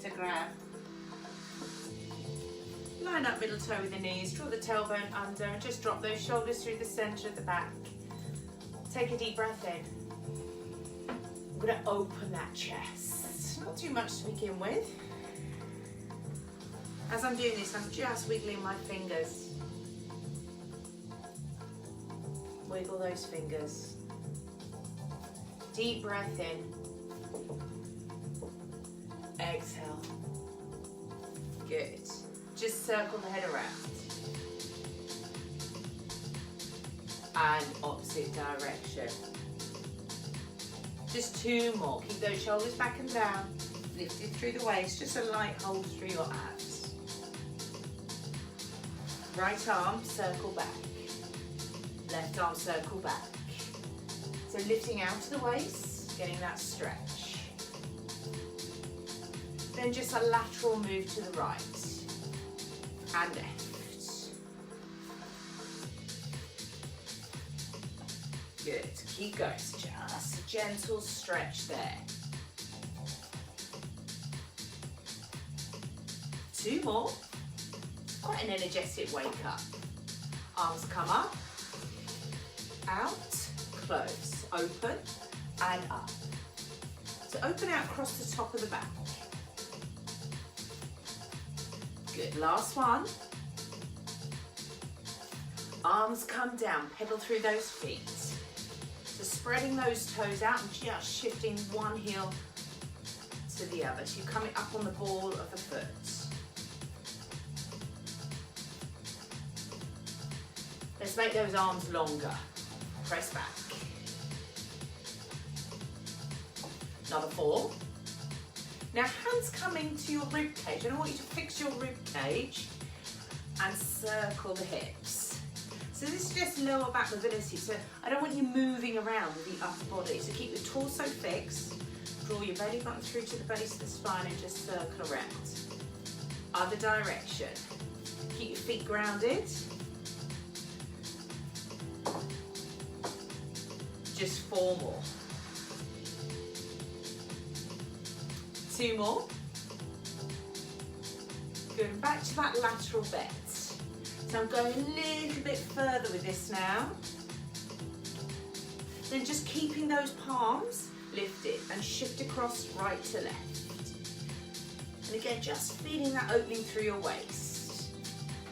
to grab. Line up middle toe with the knees, draw the tailbone under and just drop those shoulders through the centre of the back. Take a deep breath in. I'm going to open that chest. Not too much to begin with. As I'm doing this, I'm just wiggling my fingers. Wiggle those fingers. Deep breath in. Exhale. Good. Just circle the head around. And opposite direction. Just 2 more. Keep those shoulders back and down. Lifted through the waist. Just a light hold through your abs. Right arm, circle back. Left arm, circle back. So lifting out to the waist, getting that stretch. Then just a lateral move to the right and left. Good, keep going, just a gentle stretch there. 2 more, quite an energetic wake up. Arms come up, out, close, open and up. So open out across the top of the back. Good, last one. Arms come down, pedal through those feet. So spreading those toes out and just shifting one heel to the other. So you're coming up on the ball of the foot. Let's make those arms longer. Press back. Another 4. Now hands coming to your rib cage. And I want you to fix your rib cage and circle the hips. So this is just lower back mobility. So I don't want you moving around with the upper body. So keep your torso fixed. Draw your belly button through to the base of the spine and just circle around. Other direction. Keep your feet grounded. Just 4 more. 2 more. Good, and back to that lateral bend. So I'm going a little bit further with this now. Then just keeping those palms lifted and shift across right to left. And again, just feeling that opening through your waist.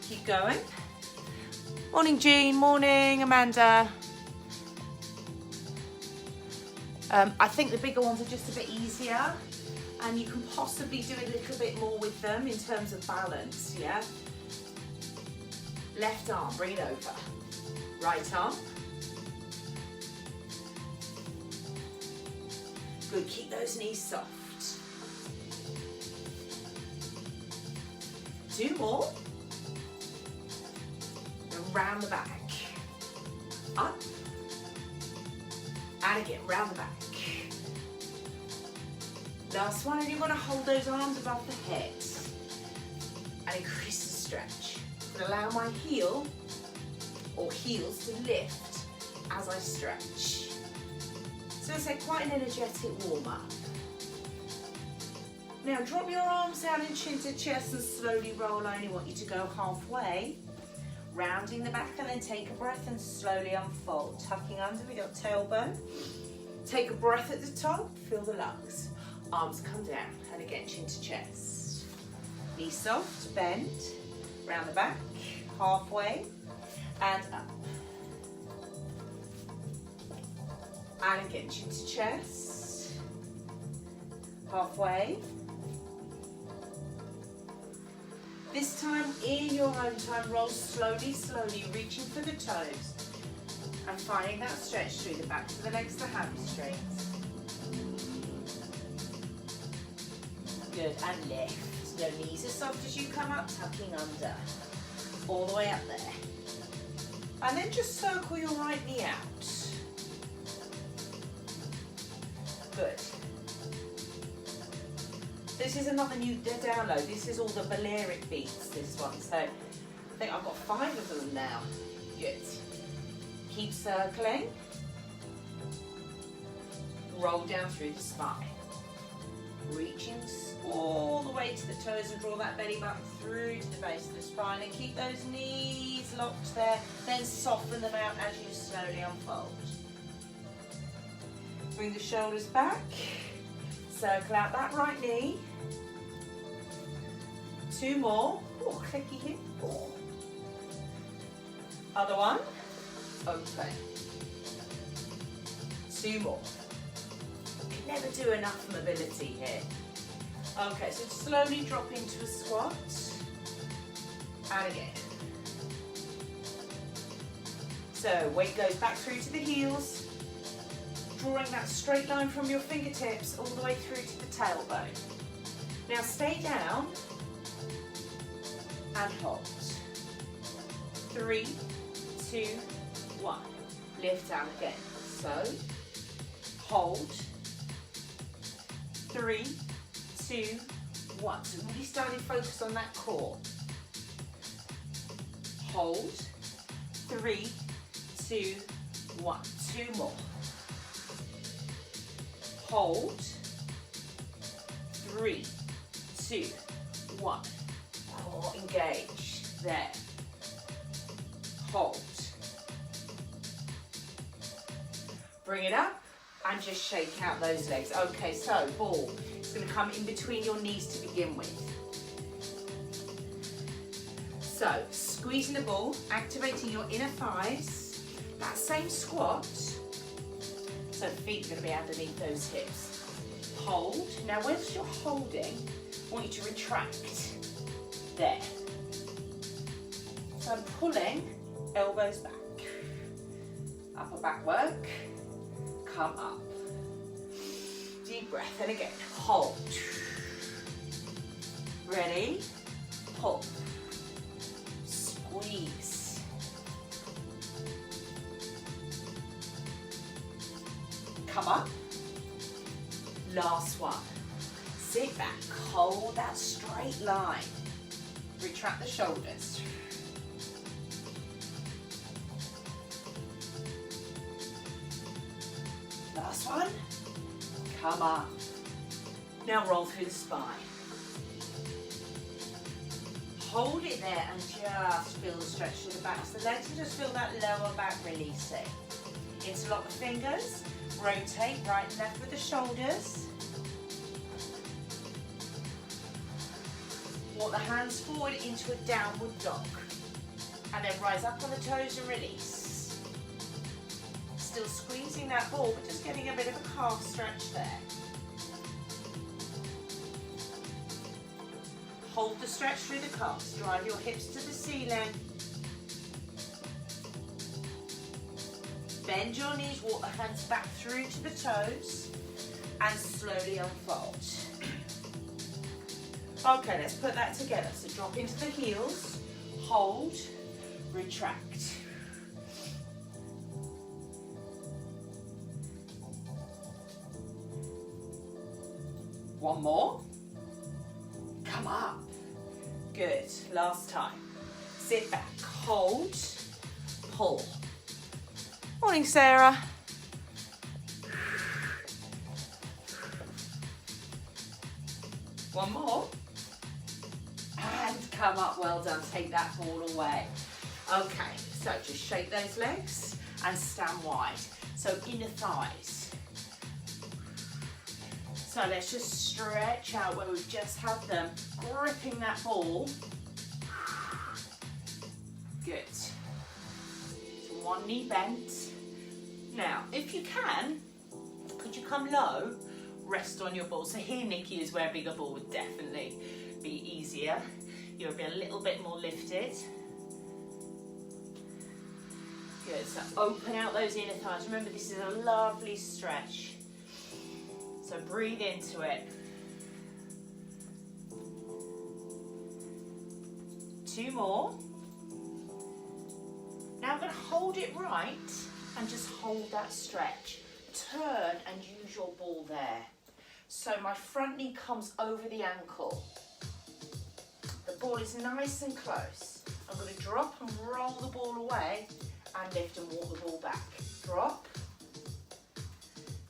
Keep going. Morning, Jean. Morning, Amanda. I think the bigger ones are just a bit easier and you can possibly do a little bit more with them in terms of balance, yeah? Left arm, bring it over. Right arm. Good, keep those knees soft. 2 more. And round the back. Up. And again, round the back. Last one, and you want to hold those arms above the head and increase the stretch. And allow my heel or heels to lift as I stretch. So it's quite an energetic warm-up. Now drop your arms down and chin to chest and slowly roll. I only want you to go halfway. Rounding the back and then take a breath and slowly unfold. Tucking under with your tailbone. Take a breath at the top, feel the lungs. Arms come down and again chin to chest. Knees soft, bend, round the back, halfway and up. And again chin to chest, halfway. This time, in your own time, roll slowly, slowly, reaching for the toes and finding that stretch through the backs of the legs, the hamstrings. Good, and lift. Your knees as soft as you come up, tucking under. All the way up there. And then just circle your right knee out. Good. This is another new download. This is all the Balearic beats, this one. So I think I've got 5 of them now. Good. Keep circling. Roll down through the spine. Reaching all the way the toes and draw that belly button through to the base of the spine, and keep those knees locked there, then soften them out as you slowly unfold. Bring the shoulders back, circle out that right knee. 2 more. Oh, clicky hip. Oh. Other one. Open. 2 more. You can never do enough mobility here. Okay, so slowly drop into a squat. And again. So weight goes back through to the heels, drawing that straight line from your fingertips all the way through to the tailbone. Now stay down and hold. 3, 2, 1. Lift down again. So, hold. 3, 2, 1. So really starting to focus on that core. Hold. 3, 2, 1. 2 more. Hold. 3, 2, 1. Core engage. There. Hold. Bring it up and just shake out those legs. Okay, so ball. It's going to come in between your knees to begin with. So, squeezing the ball, activating your inner thighs. That same squat. So feet are going to be underneath those hips. Hold. Now, whilst you're holding, I want you to retract. There. So I'm pulling, elbows back. Upper back work. Come up. Deep breath, and again, hold. Ready? Pull. Squeeze. Come up. Last one. Sit back, hold that straight line. Retract the shoulders. Last one. Come up. Now roll through the spine. Hold it there and just feel the stretch through the back of the legs, and just feel that lower back releasing. Interlock the fingers. Rotate right and left with the shoulders. Walk the hands forward into a downward dog. And then rise up on the toes and release. Still squeezing that ball, but just getting a bit of a calf stretch there. Hold the stretch through the calves. Drive your hips to the ceiling. Bend your knees, walk the hands back through to the toes, and slowly unfold. Okay, let's put that together. So drop into the heels, hold, retract. One more. Come up. Good. Last time. Sit back, hold, pull. Morning, Sarah. One more. And come up. Well done. Take that ball away. Okay, so just shake those legs and stand wide. So inner thighs. So let's just stretch out where we've just had them, gripping that ball. Good. So one knee bent. Now, if you can, could you come low, rest on your ball? So here, Nikki, is where a bigger ball would definitely be easier. You'll be a little bit more lifted. Good, so open out those inner thighs. Remember, this is a lovely stretch. So breathe into it. 2 more. Now I'm going to hold it right and just hold that stretch. Turn and use your ball there. So my front knee comes over the ankle. The ball is nice and close. I'm going to drop and roll the ball away and lift and walk the ball back. Drop.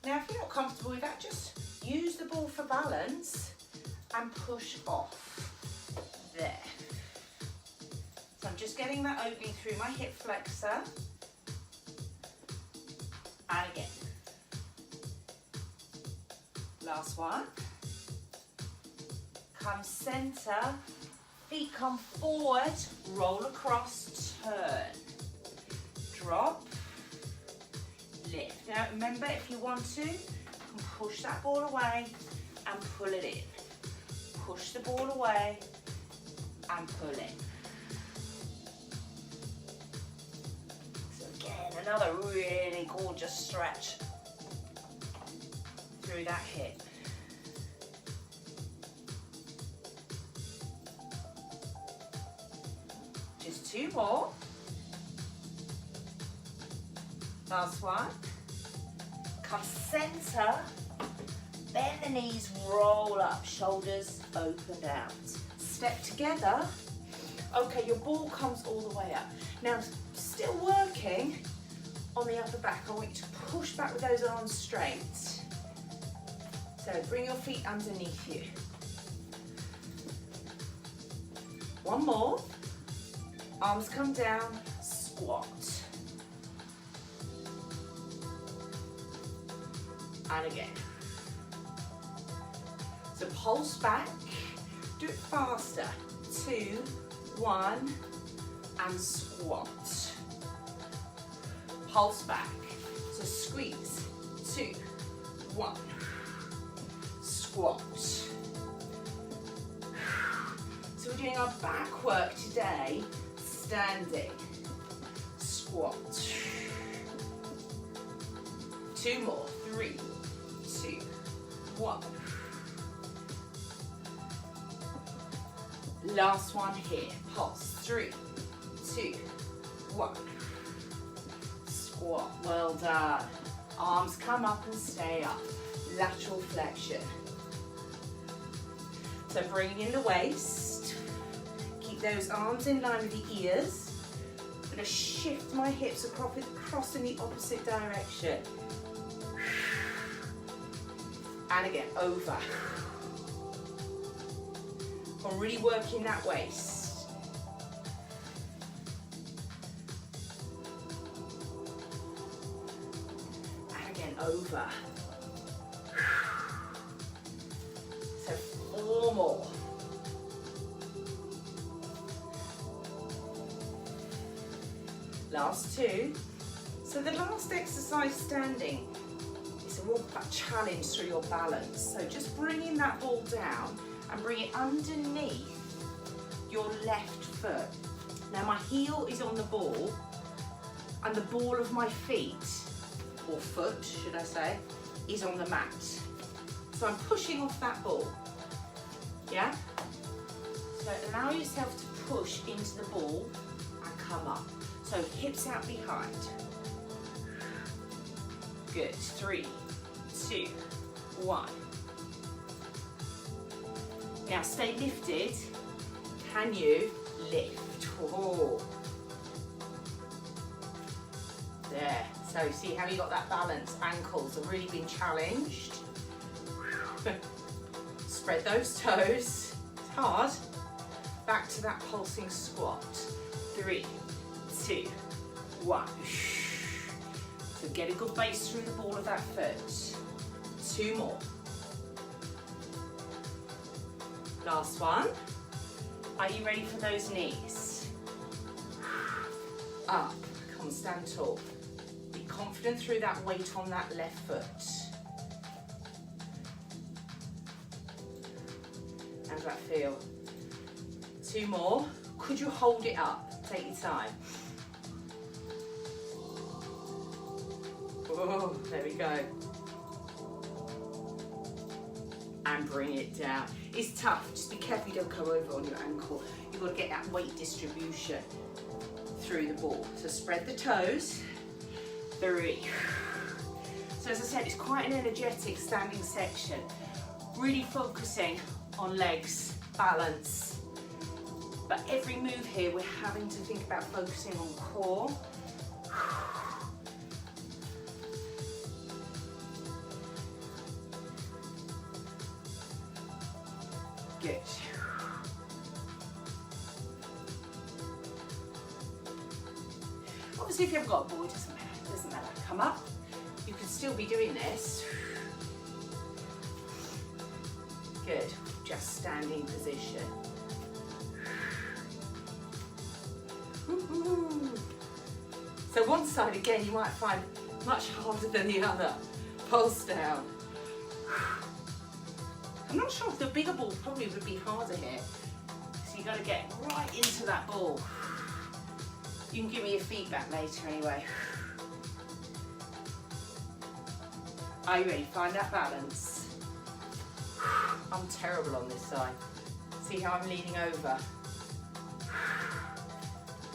Now if you're not comfortable with that, just use the ball for balance and push off. There. So I'm just getting that opening through my hip flexor. And again. Last one. Come center, feet come forward, roll across, turn. Drop, lift. Now remember, if you want to, you can push that ball away and pull it in. Push the ball away and pull in. So again, another really gorgeous stretch through that hip. Just 2 more. Last one. Come center, bend the knees, roll up, shoulders opened out. Step together. Okay, your ball comes all the way up. Now, still working on the upper back. I want you to push back with those arms straight. So bring your feet underneath you. One more. Arms come down, squat. And again. So pulse back, do it faster. 2, 1, and squat. Pulse back. So squeeze. 2, 1. Squat. So we're doing our back work today, standing. Squat. 2 more. 3, 2, 1. Last one here. Pulse. 3, 2, 1. Squat. Well done. Arms come up and stay up. Lateral flexion. So bringing in the waist. Keep those arms in line with the ears. I'm going to shift my hips across in the opposite direction. And again, over. I'm really working that waist. And again, over. So 4 more. Last 2. So the last exercise standing is a real challenge through your balance. So just bringing that ball down and bring it underneath your left foot. Now my heel is on the ball and the ball of my feet, or foot should I say, is on the mat. So I'm pushing off that ball, yeah? So allow yourself to push into the ball and come up. So hips out behind. Good, 3, 2, 1. Now stay lifted. Can you lift? Oh. There. So see how you got that balance? Ankles have really been challenged. Spread those toes. It's hard. Back to that pulsing squat. 3, 2, 1. So get a good base through the ball of that foot. 2 more. Last one. Are you ready for those knees? Up. Come on, stand tall. Be confident through that weight on that left foot. How does that feel? 2 more. Could you hold it up? Take your time. Oh, there we go. And bring it down. It's tough, just be careful you don't come over on your ankle. You've got to get that weight distribution through the ball. So spread the toes. 3. So as I said, it's quite an energetic standing section. Really focusing on legs, balance. But every move here, we're having to think about focusing on core. Good. Obviously, if you haven't got a ball, it doesn't matter. Come up. You can still be doing this. Good. Just standing position. So one side again you might find much harder than the other. Pulse down. I'm not sure if the bigger ball probably would be harder here. So you got to get right into that ball. You can give me your feedback later anyway. Are you ready? Find that balance. I'm terrible on this side. See how I'm leaning over?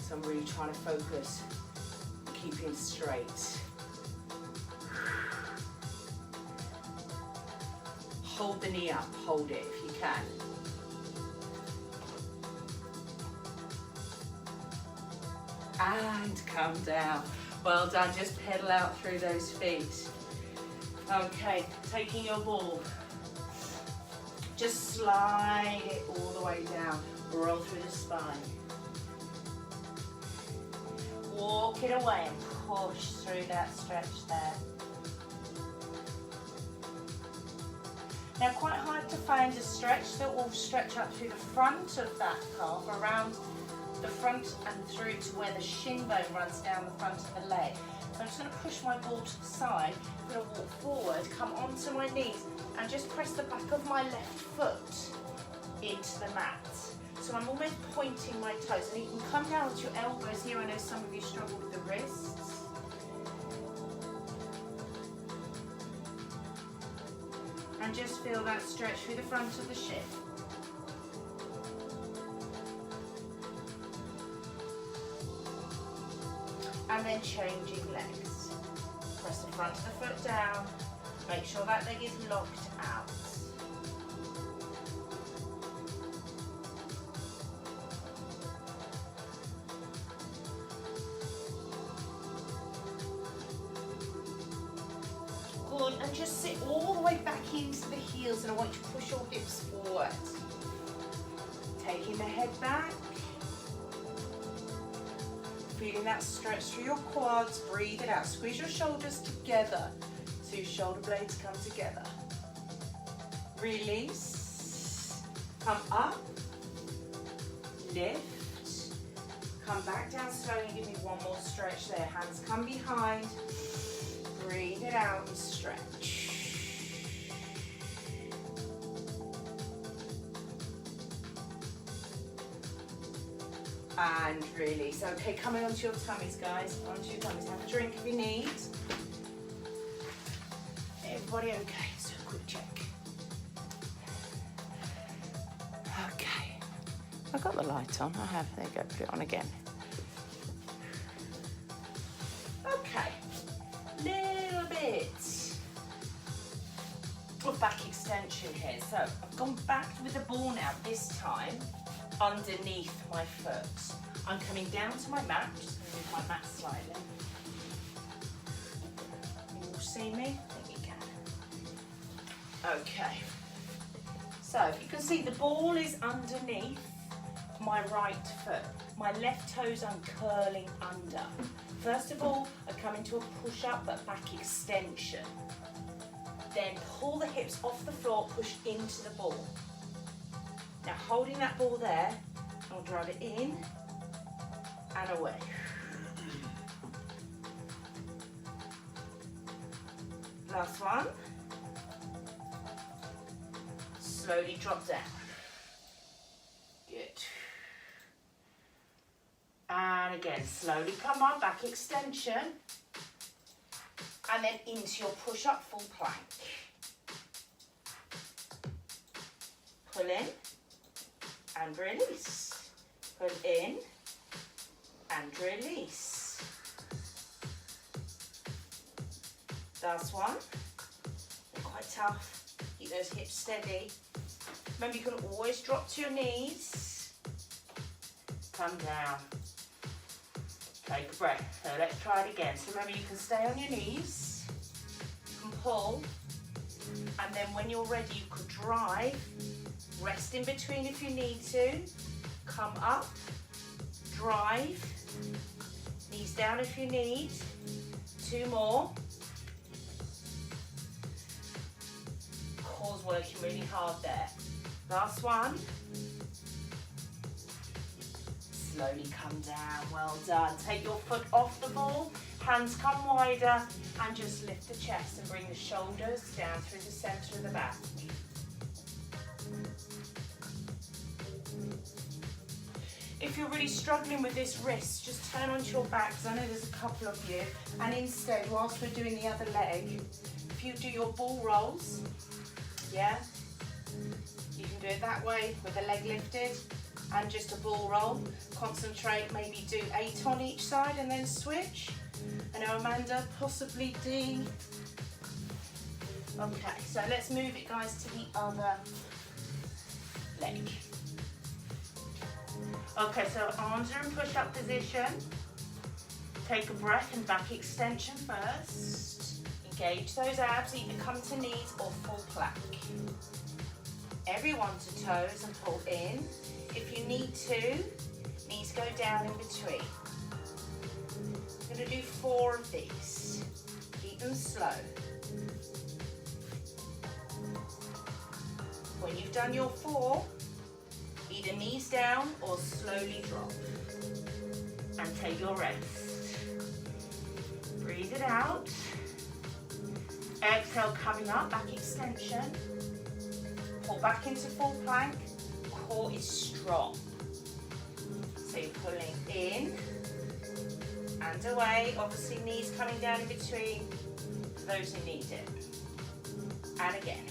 So I'm really trying to focus, keeping straight. Hold the knee up, hold it if you can. And come down. Well done, just pedal out through those feet. Okay, taking your ball. Just slide it all the way down, roll through the spine. Walk it away and push through that stretch there. Now quite hard to find a stretch that will stretch up through the front of that calf, around the front and through to where the shin bone runs down the front of the leg. So I'm just going to push my ball to the side, I'm going to walk forward, come onto my knees and just press the back of my left foot into the mat. So I'm almost pointing my toes, and you can come down with your elbows here. I know some of you struggle with the wrists. And just feel that stretch through the front of the shin. And then changing legs. Press the front of the foot down. Make sure that leg is locked out. Good, and just sit all the way back into the heels, and I want you to push your hips forward. Taking the head back. Feeling that stretch through your quads, breathe it out. Squeeze your shoulders together so your shoulder blades come together. Release. Come up. Lift. Come back down slowly. Give me one more stretch there. Hands come behind. Breathe it out and stretch. And release. Okay, coming onto your tummies, guys. Onto your tummies. Have a drink if you need. Everybody okay? So a quick check. Okay. I've got the light on. I have. There you go. Put it on again. Okay. Little bit of back extension here. So I've gone back with the ball now. This time underneath my foot. I'm coming down to my mat. Just going to move my mat slightly. You all see me? I think you can. Okay. So if you can see, the ball is underneath my right foot. My left toes I'm curling under. First of all, I come into a push-up but back extension. Then pull the hips off the floor, push into the ball. Now holding that ball there, I'll drive it in and away. Last one. Slowly drop down. Good. And again, slowly come on, back extension. And then into your push-up full plank. Pull in. And release. Pull in and release. Last one. They're quite tough. Keep those hips steady. Remember, you can always drop to your knees. Come down. Take a breath. So let's try it again. So remember, you can stay on your knees. You can pull. And then when you're ready, you could drive. Rest in between if you need to. Come up, drive, knees down if you need. 2 more. Core's working really hard there. Last one. Slowly come down, well done. Take your foot off the ball, hands come wider, and just lift the chest and bring the shoulders down through the center of the back. If you're really struggling with this wrist, just turn onto your back, because I know there's a couple of you, and instead, whilst we're doing the other leg, if you do your ball rolls, yeah, you can do it that way with the leg lifted, and just a ball roll. Concentrate, maybe do 8 on each side and then switch. I know Amanda, possibly D. Okay, so let's move it, guys, to the other leg. Okay, so arms are in push-up position. Take a breath and back extension first. Engage those abs, either come to knees or full plank. Everyone to toes and pull in. If you need to, knees go down in between. I'm going to do 4 of these. Keep them slow. When you've done your 4, either knees down or slowly drop. And take your rest. Breathe it out. Exhale, coming up, back extension. Pull back into full plank. Core is strong. So you're pulling in and away. Obviously knees coming down in between for those who need it. And again.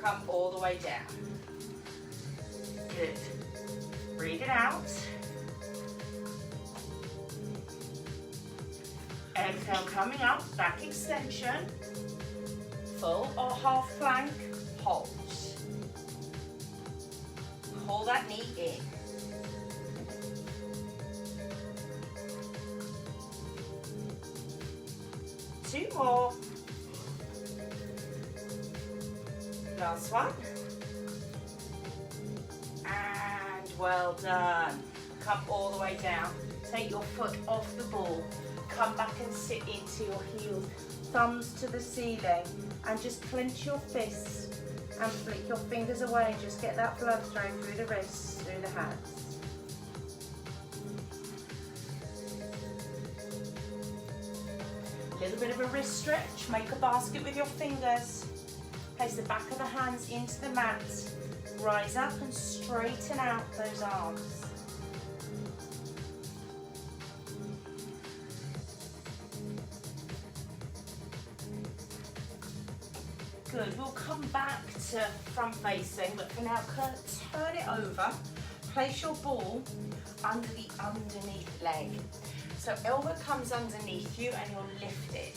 Come all the way down. Good. Breathe it out. Exhale, coming up, back extension. Full or half plank, hold. Pull that knee in. Two more. Last one. And well done. Come all the way down. Take your foot off the ball. Come back and sit into your heels. Thumbs to the ceiling. And just clench your fists and flick your fingers away. Just get that blood flow through the wrists, through the hands. A little bit of a wrist stretch. Make a basket with your fingers. Place the back of the hands into the mat. Rise up and straighten out those arms. Good, we'll come back to front facing, but for now, turn it over. Place your ball under the underneath leg. So elbow comes underneath you and you're lifted.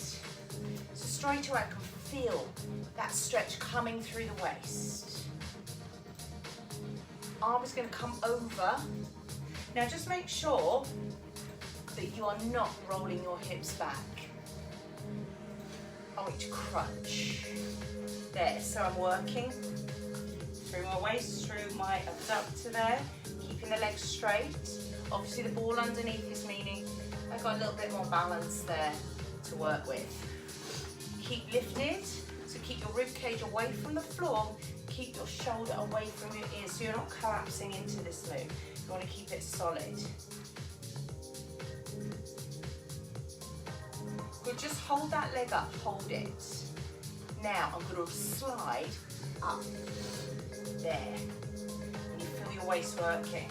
So straight away I can feel that stretch coming through the waist. Arm is going to come over. Now just make sure that you are not rolling your hips back. I want you to crunch. There, so I'm working through my waist, through my abductor there, keeping the legs straight. Obviously the ball underneath is meaning I've got a little bit more balance there to work with. Keep lifted, so keep your rib cage away from the floor, keep your shoulder away from your ears so you're not collapsing into this move. You want to keep it solid. Good, just hold that leg up, hold it. Now I'm going to slide up, there, and you feel your waist working,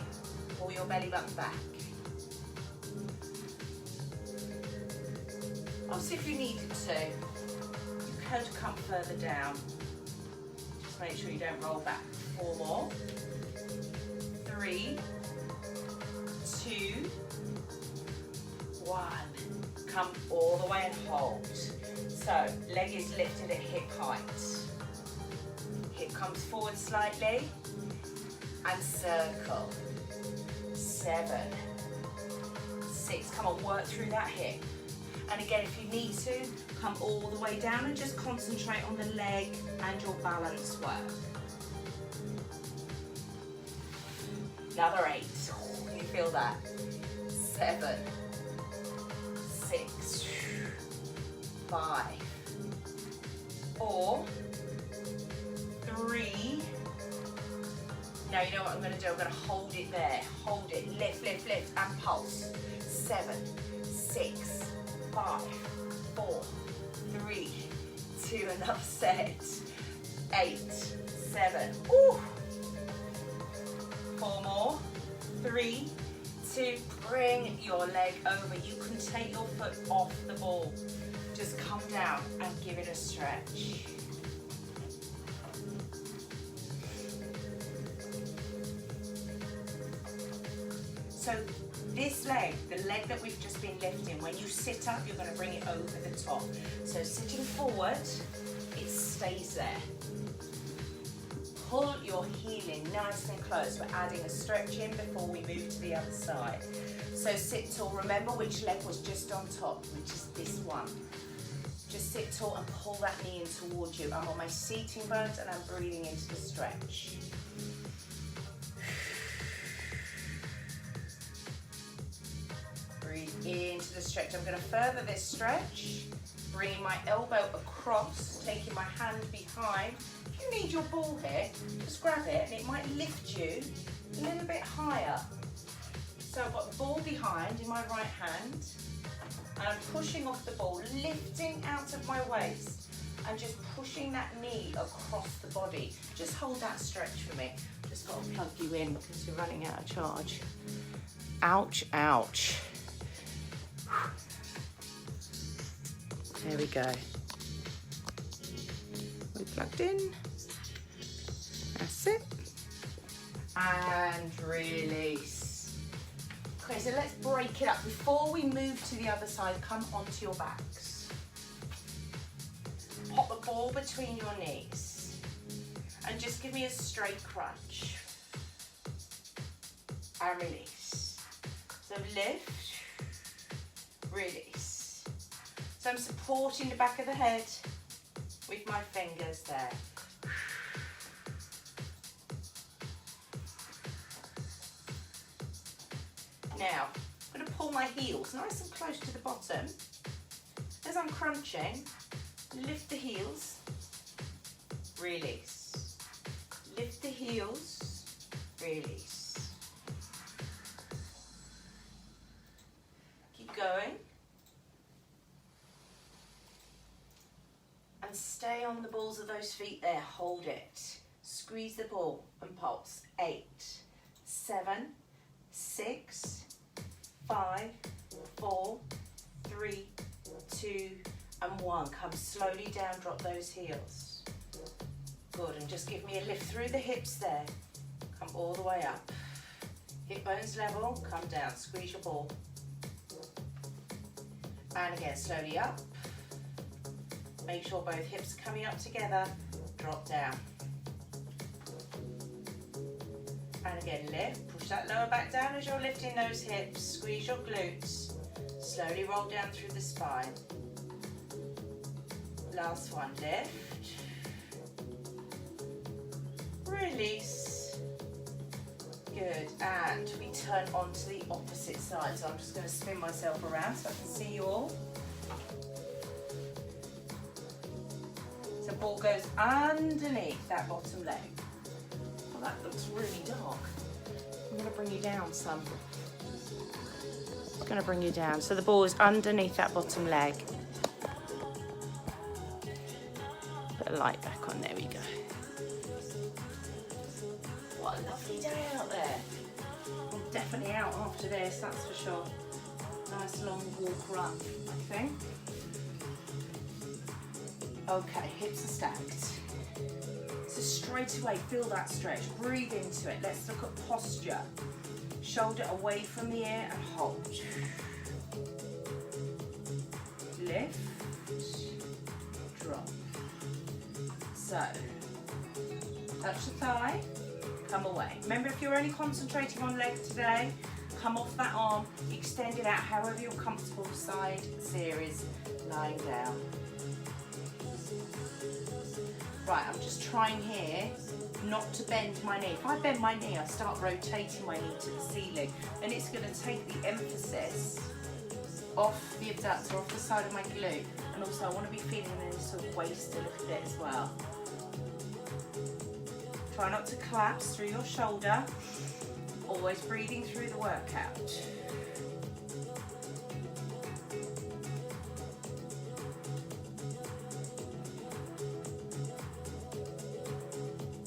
pull your belly button back. Obviously if you needed to, you could come further down. Just make sure you don't roll back. 4 more. 3, 2, 1. Come all the way and hold. So, leg is lifted at hip height. Hip comes forward slightly. And circle. 7, 6. Come on, work through that hip. And again, if you need to, come all the way down and just concentrate on the leg and your balance work. Another 8. Can you feel that? 7, 6, 5, 4, 3. Now you know what I'm going to do. I'm going to hold it there. Hold it. Lift, lift, lift, and pulse. 7, 6, 5, 4, 3, 2. Another set. 8, 7. Ooh. 4 more. 3, 2. Bring your leg over. You can take your foot off the ball. Just come down and give it a stretch. So this leg, the leg that we've just been lifting, when you sit up, you're going to bring it over the top. So sitting forward, it stays there. Pull your heel in nice and close. We're adding a stretch in before we move to the other side. So sit tall. Remember which leg was just on top, which is this one. Just sit tall and pull that knee in towards you. I'm on my seating bones and I'm breathing into the stretch. Breathe into the stretch. I'm going to further this stretch, bringing my elbow across, taking my hand behind. If you need your ball here, just grab it and it might lift you a little bit higher. So I've got the ball behind in my right hand and I'm pushing off the ball, lifting out of my waist and just pushing that knee across the body. Just hold that stretch for me. Just got to plug you in because you're running out of charge. Ouch, ouch. There we go. We plugged in. That's it. And release. Okay, so let's break it up. Before we move to the other side, come onto your backs. Pop the ball between your knees. And just give me a straight crunch. And release. So lift. Release. So I'm supporting the back of the head with my fingers there. Now, I'm going to pull my heels nice and close to the bottom. As I'm crunching, lift the heels, release. Lift the heels, release. Keep going. And stay on the balls of those feet there, hold it. Squeeze the ball and pulse. 8, 7, 6, 5, 4, 3, 2, and 1. Come slowly down, drop those heels. Good, and just give me a lift through the hips there. Come all the way up. Hip bones level, come down, squeeze your ball. And again, slowly up. Make sure both hips are coming up together, drop down. And again, lift, push that lower back down as you're lifting those hips, squeeze your glutes, slowly roll down through the spine. Last one, lift, release, good, and we turn on to the opposite side. So I'm just going to spin myself around so I can see you all. So ball goes underneath that bottom leg. Well, that looks really dark. I'm going to bring you down some. I'm going to bring you down. So the ball is underneath that bottom leg. Put a light back on. There we go. What a lovely day out there. I'm definitely out after this, that's for sure. Nice long walk run, I think. Okay, hips are stacked. So straight away, feel that stretch. Breathe into it. Let's look at posture. Shoulder away from the ear and hold. Lift, drop. So, touch the thigh, come away. Remember, if you're only concentrating on leg today, come off that arm, extend it out however you're comfortable, side series, lying down. Right, I'm just trying here not to bend my knee. If I bend my knee, I start rotating my knee to the ceiling, and it's going to take the emphasis off the abductor, off the side of my glute, and also I want to be feeling the sort of waist a little bit as well. Try not to collapse through your shoulder, always breathing through the workout.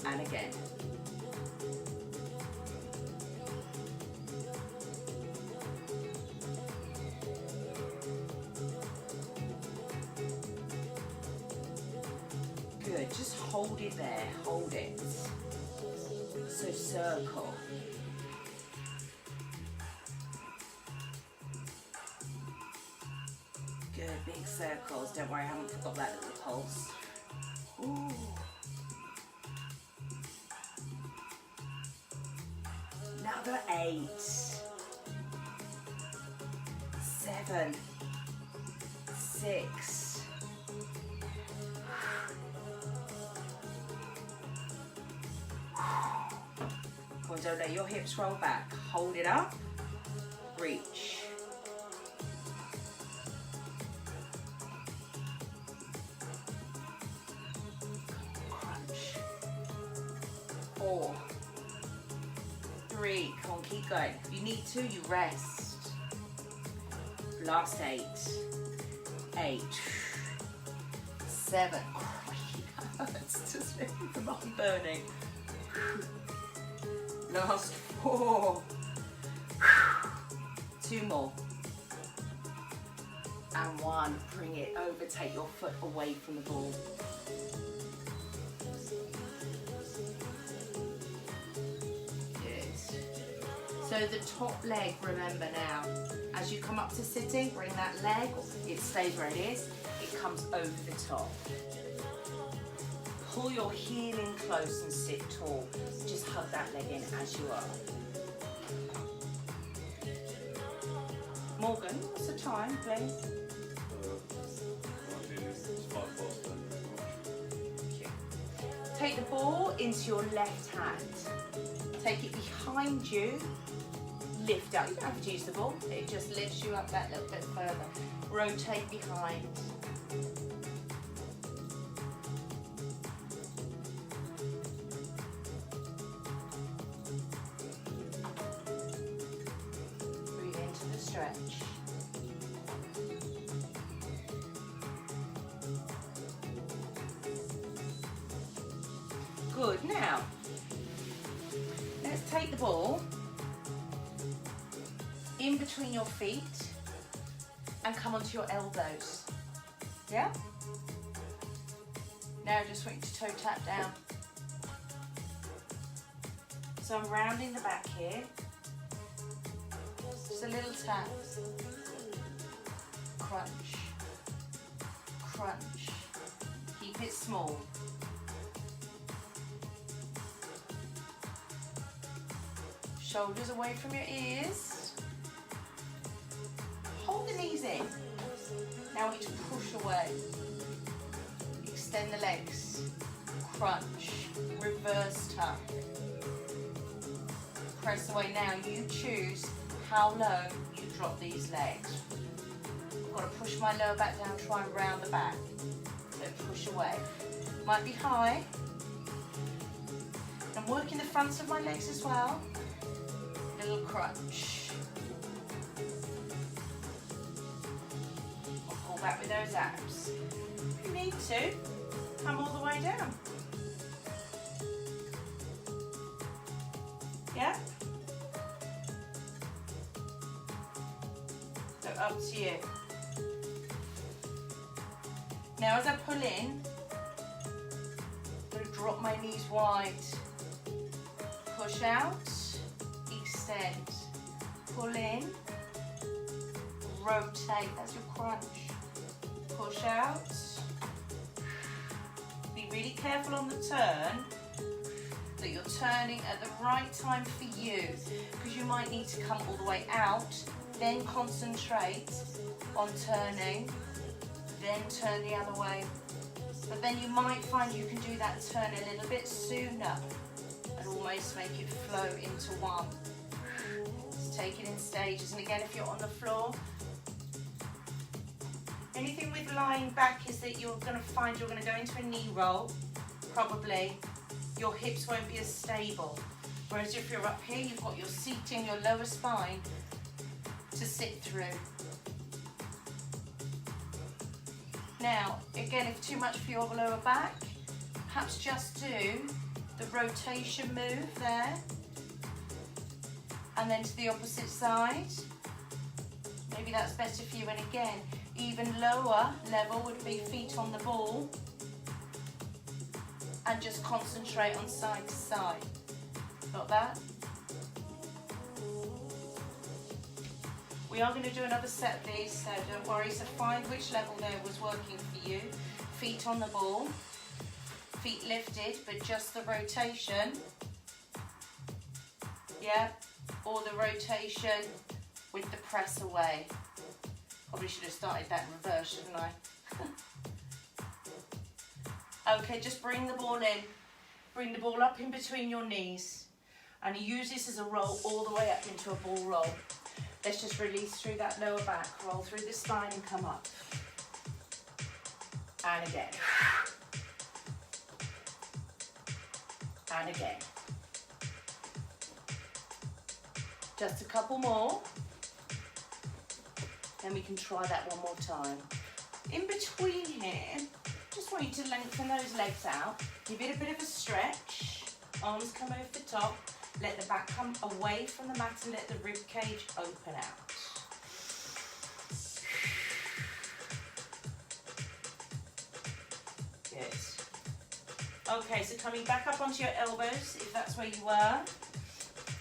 And again. Good, just hold it there, hold it. So circle. Good, big circles. Don't worry, I haven't forgot that little pulse. Ooh. Another 8, 7, 6. Come on, don't let your hips roll back. Hold it up. Reach. Crunch. 4, 3. Come on, keep going. If you need to, you rest. Last 8. 8. 7. It's just making the bottom burning. Last 4. 2 more. And 1. Bring it over. Take your foot away from the ball. Good. So the top leg, remember now, as you come up to sitting, bring that leg, it stays where it is, it comes over the top. Pull your heel in close and sit tall. Just hug that leg in as you are. Morgan, what's the time, please? Take the ball into your left hand. Take it behind you. Lift up. You don't have to use the ball. It just lifts you up that little bit further. Rotate behind. Stretch. Good. Now, let's take the ball in between your feet and come onto your elbows. Yeah? Now just want you to toe tap down. So I'm rounding the back here. Just a little tap. Crunch. Crunch. Keep it small. Shoulders away from your ears. Hold the knees in. Now we need to push away. Extend the legs. Crunch. Reverse tuck. Press away. Now you choose how low you drop these legs. I've got to push my lower back down, try and round the back. So push away. Might be high. I'm working the fronts of my legs as well. Little crunch. I'll pull back with those abs. If you need to, come all the way down. Yeah? So up to you. Now as I pull in, I'm going to drop my knees wide. Push out, extend, pull in, rotate, that's your crunch. Push out. Be really careful on the turn that you're turning at the right time for you, because you might need to come all the way out, then concentrate on turning, then turn the other way. But then you might find you can do that turn a little bit sooner and almost make it flow into one. Just take it in stages. And again, if you're on the floor, anything with lying back is that you're going to find you're going to go into a knee roll, probably. Your hips won't be as stable. Whereas if you're up here, you've got your seating, your lower spine to sit through. Now, again, if too much for your lower back, perhaps just do the rotation move there, and then to the opposite side. Maybe that's better for you. And again, even lower level would be feet on the ball, and just concentrate on side to side. Got that? We are going to do another set of these, so don't worry. So find which level there was working for you. Feet on the ball, feet lifted, but just the rotation. Yeah, or the rotation with the press away. Probably should have started that in reverse, shouldn't I? Okay, just bring the ball in. Bring the ball up in between your knees. And use this as a roll all the way up into a ball roll. Let's just release through that lower back. Roll through the spine and come up. And again. And again. Just a couple more. Then we can try that one more time. In between here, just want you to lengthen those legs out. Give it a bit of a stretch. Arms come over the top. Let the back come away from the mat and let the rib cage open out. Good. Okay, so coming back up onto your elbows, if that's where you were.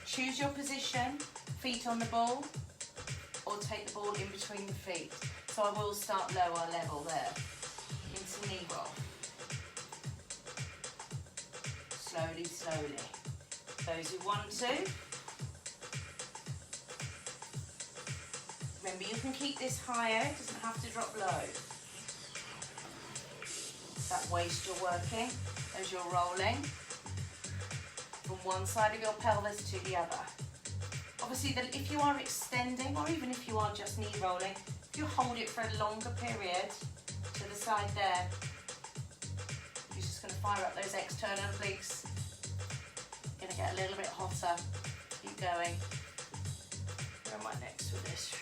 Choose your position, feet on the ball, or take the ball in between the feet. So I will start lower level there, into knee roll. Slowly, slowly. Those who want to. Remember, you can keep this higher, it doesn't have to drop low. That waist you're working as you're rolling from one side of your pelvis to the other. Obviously, if you are extending, or even if you are just knee rolling, if you hold it for a longer period to the side there, you're just going to fire up those external obliques. Going to get a little bit hotter. Keep going. Where am I next with this?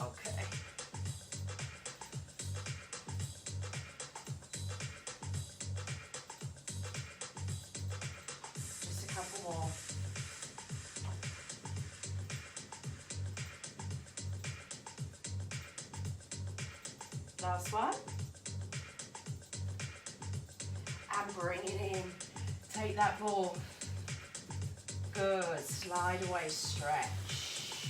Okay. Just a couple more. Last one. And bring it in. Take that ball. Good. Slide away, stretch.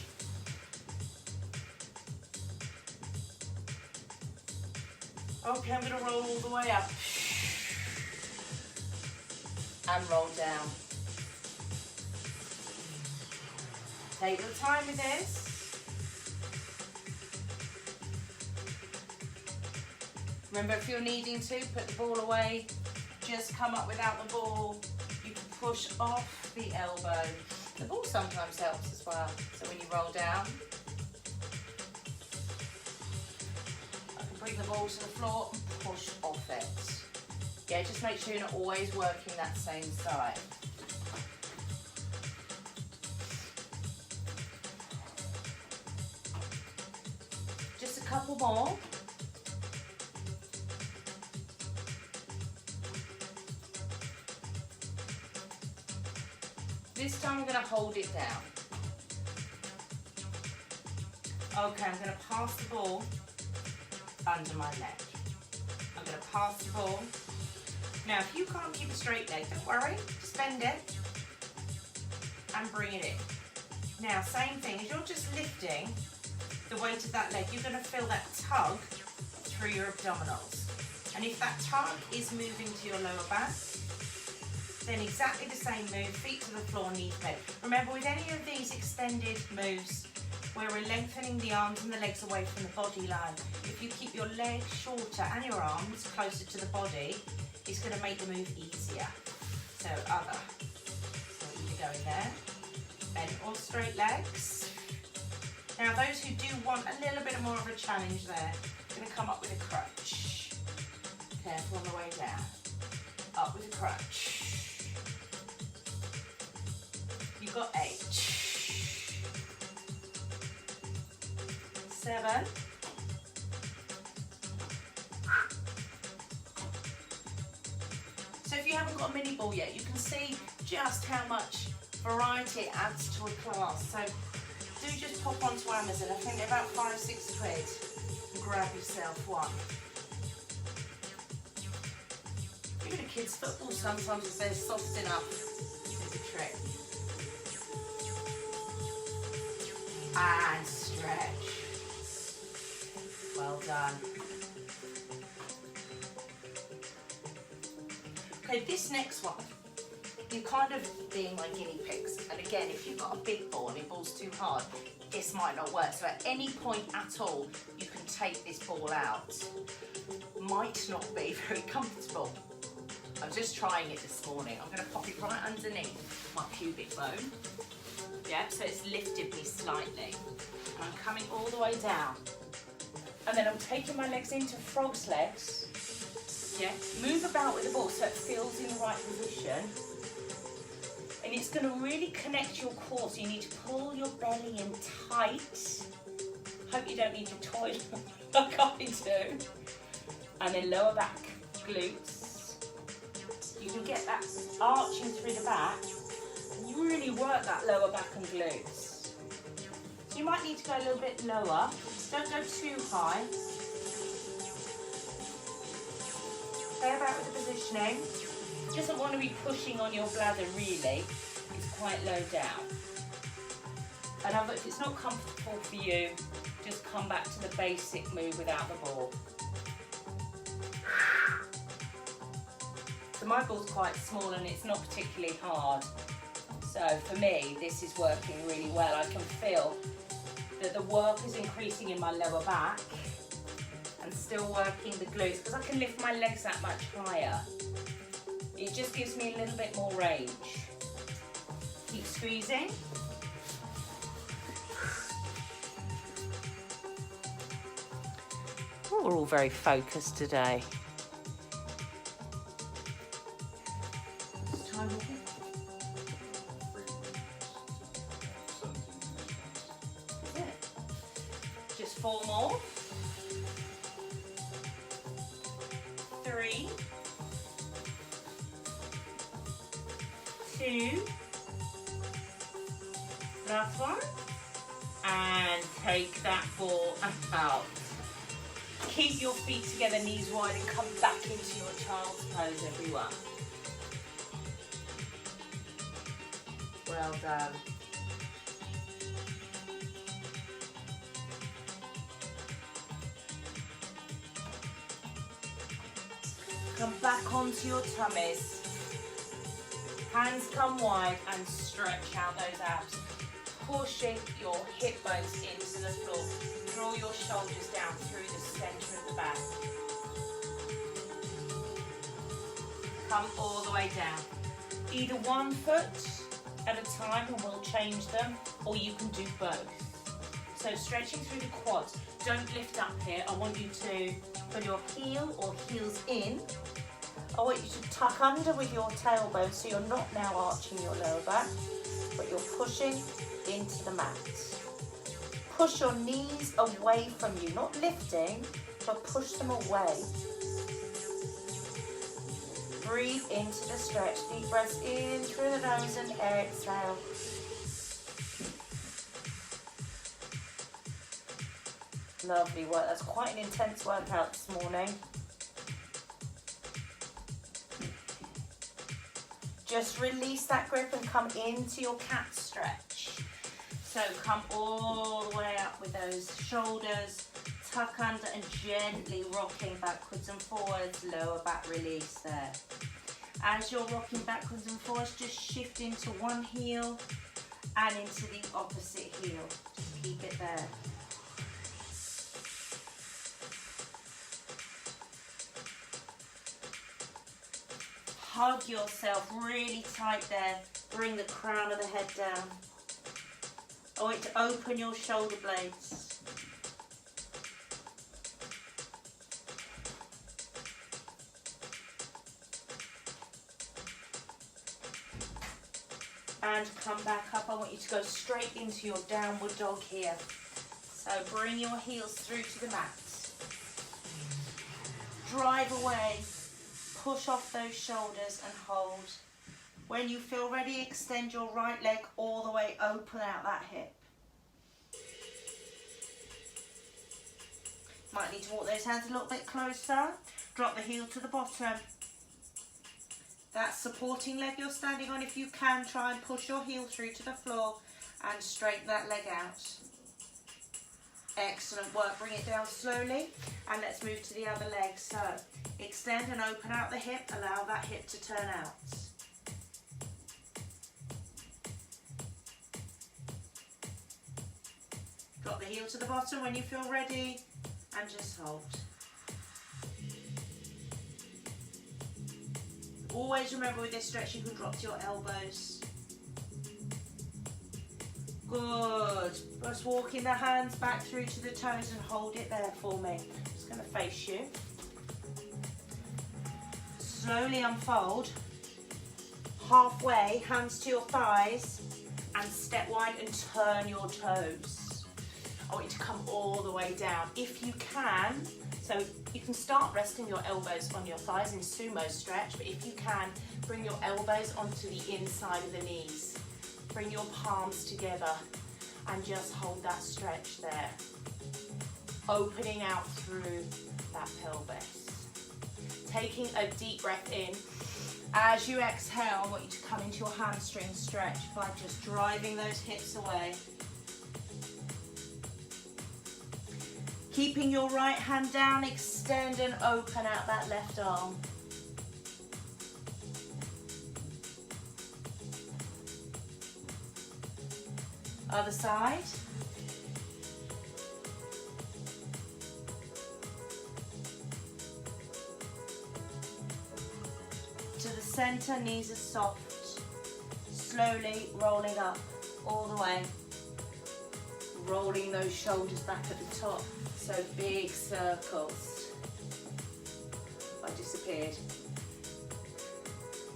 Okay, I'm going to roll all the way up. And roll down. Take your time with this. Remember, if you're needing to, put the ball away. Just come up without the ball. You can push off the elbow. The ball sometimes helps as well. So when you roll down, I can bring the ball to the floor and push off it. Yeah, just make sure you're not always working that same side. Just a couple more. This time I'm going to hold it down. Okay, I'm going to pass the ball under my leg. I'm going to pass the ball. Now, if you can't keep a straight leg, don't worry. Just bend it and bring it in. Now, same thing. As you're just lifting the weight of that leg, you're going to feel that tug through your abdominals. And if that tug is moving to your lower back, Then exactly the same move, feet to the floor, knees bent. Remember, with any of these extended moves, where we're lengthening the arms and the legs away from the body line. If you keep your legs shorter and your arms closer to the body, it's going to make the move easier. So other. So you're going there. Bent or straight legs. Now those who do want a little bit more of a challenge there, I'm going to come up with a crutch. Careful on the way down. Up with a crutch. You've got 8. 7. So if you haven't got a mini ball yet, you can see just how much variety it adds to a class. So do just pop onto Amazon. I think they're about 5-6 quid. And grab yourself one. Even a kid's football sometimes, if they're soft enough, is a trick. And stretch. Well done. Okay, this next one, you're kind of being my guinea pigs. And again, if you've got a big ball and your ball's too hard, this might not work. So at any point at all, you can take this ball out. Might not be very comfortable. I'm just trying it this morning. I'm going to pop it right underneath my pubic bone. Yeah, so it's lifted me slightly. And I'm coming all the way down. And then I'm taking my legs into frog's legs. Yeah, move about with the ball so it feels in the right position. And it's going to really connect your core, so you need to pull your belly in tight. Hope you don't need to toilet like I do. And then lower back, glutes. You can get that arching through the back. And you really work that lower back and glutes. So you might need to go a little bit lower. Don't go too high. Play about with the positioning. Doesn't want to be pushing on your bladder really. It's quite low down. And if it's not comfortable for you, just come back to the basic move without the ball. So my ball's quite small and it's not particularly hard. So for me, this is working really well. I can feel that the work is increasing in my lower back and still working the glutes because I can lift my legs that much higher. It just gives me a little bit more range. Keep squeezing. Oh, we're all very focused today. Just 4 more. 3, 2, last one, and take that ball out. Keep your feet together, knees wide, and come back into your child's pose, everyone. Well done. Come back onto your tummies. Hands come wide and stretch out those abs. Pushing your hip bones into the floor. Draw your shoulders down through the center of the back. Come all the way down. Either one foot at a time and we'll change them, or you can do both. So stretching through the quads. Don't lift up here. I want you to put your heel or heels in. I want you to tuck under with your tailbone so you're not now arching your lower back, but you're pushing into the mat. Push your knees away from you, not lifting, but push them away. Breathe into the stretch. Deep breaths in through the nose and exhale. Lovely work. That's quite an intense workout this morning. Just release that grip and come into your cat stretch. So come all the way up with those shoulders, tuck under and gently rocking backwards and forwards, lower back release there. As you're rocking backwards and forwards, just shift into one heel and into the opposite heel. Just keep it there. Hug yourself really tight there. Bring the crown of the head down. I want you to open your shoulder blades. And come back up. I want you to go straight into your downward dog here. So bring your heels through to the mat. Drive away. Push off those shoulders and hold. When you feel ready, extend your right leg all the way, open out that hip. Might need to walk those hands a little bit closer. Drop the heel to the bottom. That supporting leg you're standing on, if you can, try and push your heel through to the floor and straighten that leg out. Excellent work. Bring it down slowly and let's move to the other leg. So extend and open out the hip. Allow that hip to turn out. Drop the heel to the bottom when you feel ready and just hold. Always remember with this stretch you can drop to your elbows. Good. Just walking the hands back through to the toes and hold it there for me. Just going to face you. Slowly unfold. Halfway, hands to your thighs and step wide and turn your toes. I want you to come all the way down. If you can, so you can start resting your elbows on your thighs in sumo stretch, but if you can, bring your elbows onto the inside of the knees. Bring your palms together and just hold that stretch there. Opening out through that pelvis. Taking a deep breath in. As you exhale, I want you to come into your hamstring stretch by just driving those hips away. Keeping your right hand down, extend and open out that left arm. Other side. To the center, knees are soft. Slowly rolling up all the way. Rolling those shoulders back at the top. So big circles. I disappeared.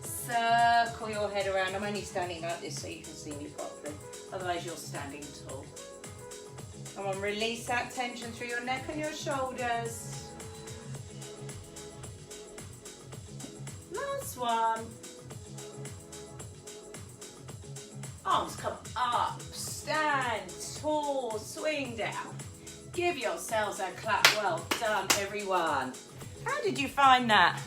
Circle your head around. I'm only standing like this so you can see me properly. Otherwise you're standing tall. Come on, release that tension through your neck and your shoulders. Last one. Arms come up. Stand tall. Swing down. Give yourselves a clap. Well done, everyone. How did you find that?